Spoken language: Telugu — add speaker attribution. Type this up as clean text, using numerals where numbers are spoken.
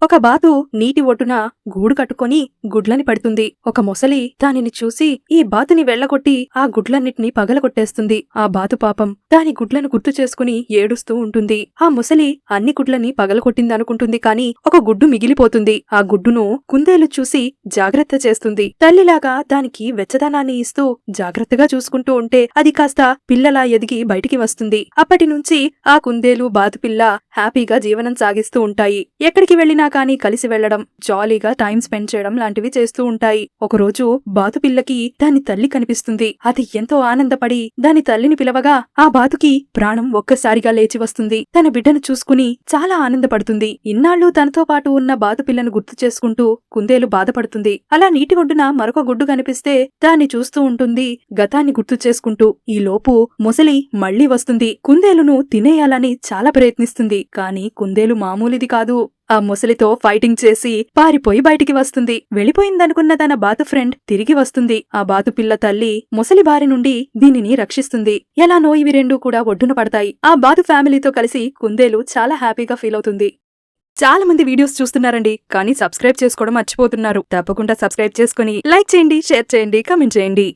Speaker 1: ఒక బాతు నీటి ఒడ్డున గూడు కట్టుకొని గుడ్లని పడుతుంది. ఒక మొసలి దానిని చూసి ఈ బాతుని వెళ్లగొట్టి ఆ గుడ్లన్నిటినీ పగలగొట్టేస్తుంది. ఆ బాతు పాపం దాని గుడ్లను గుర్తు చేసుకుని ఏడుస్తూ ఉంటుంది. ఆ మొసలి అన్ని గుడ్లని పగలగొట్టిందనుకుంటుంది కాని ఒక గుడ్డు మిగిలిపోతుంది. ఆ గుడ్డును కుందేలు చూసి జాగ్రత్త చేస్తుంది. తల్లిలాగా దానికి వెచ్చదనాన్ని ఇస్తూ జాగ్రత్తగా చూసుకుంటూ ఉంటే అది కాస్త పిల్లలా ఎదిగి బయటికి వస్తుంది. అప్పటి నుంచి ఆ కుందేలు బాతుపిల్ల హ్యాపీగా జీవనం సాగిస్తూ ఉంటాయి. ఎక్కడికి వెళ్లినా కాని కలిసి వెళ్లడం, జాలీగా టైం స్పెండ్ చేయడం లాంటివి చేస్తూ ఉంటాయి. ఒకరోజు బాతుపిల్లకి దాని తల్లి కనిపిస్తుంది. అది ఎంతో ఆనందపడి దాని తల్లిని పిలవగా ఆ బాతుకి ప్రాణం ఒక్కసారిగా లేచి వస్తుంది. తన బిడ్డను చూసుకుని చాలా ఆనందపడుతుంది. ఇన్నాళ్లు తనతో పాటు ఉన్న బాతుపిల్లను గుర్తు చేసుకుంటూ కుందేలు బాధపడుతుంది. అలా నీటి ఒడ్డున మరొక గుడ్డు కనిపిస్తే దాన్ని చూస్తూ ఉంటుంది, గతాన్ని గుర్తు చేసుకుంటూ. ఈలోపు మొసలి మళ్లీ వస్తుంది. కుందేలును తినేయాలని చాలా ప్రయత్నిస్తుంది. కాని కుందేలు మామూలిది కాదు. ఆ మొసలితో ఫైటింగ్ చేసి పారిపోయి బయటికి వస్తుంది. వెళ్ళిపోయిందనుకున్న తన బాతు ఫ్రెండ్ తిరిగి వస్తుంది. ఆ బాతుపిల్ల తల్లి మొసలి బారి నుండి దీనిని రక్షిస్తుంది. ఎలానో ఇవి రెండూ కూడా ఒడ్డున పడతాయి. ఆ బాతు ఫ్యామిలీతో కలిసి కుందేలు చాలా హ్యాపీగా ఫీల్ అవుతుంది. చాలా మంది వీడియోస్ చూస్తున్నారండి, కానీ సబ్స్క్రైబ్ చేసుకోవడం మర్చిపోతున్నారు. తప్పకుండా సబ్స్క్రైబ్ చేసుకుని లైక్ చేయండి, షేర్ చేయండి, కామెంట్ చేయండి.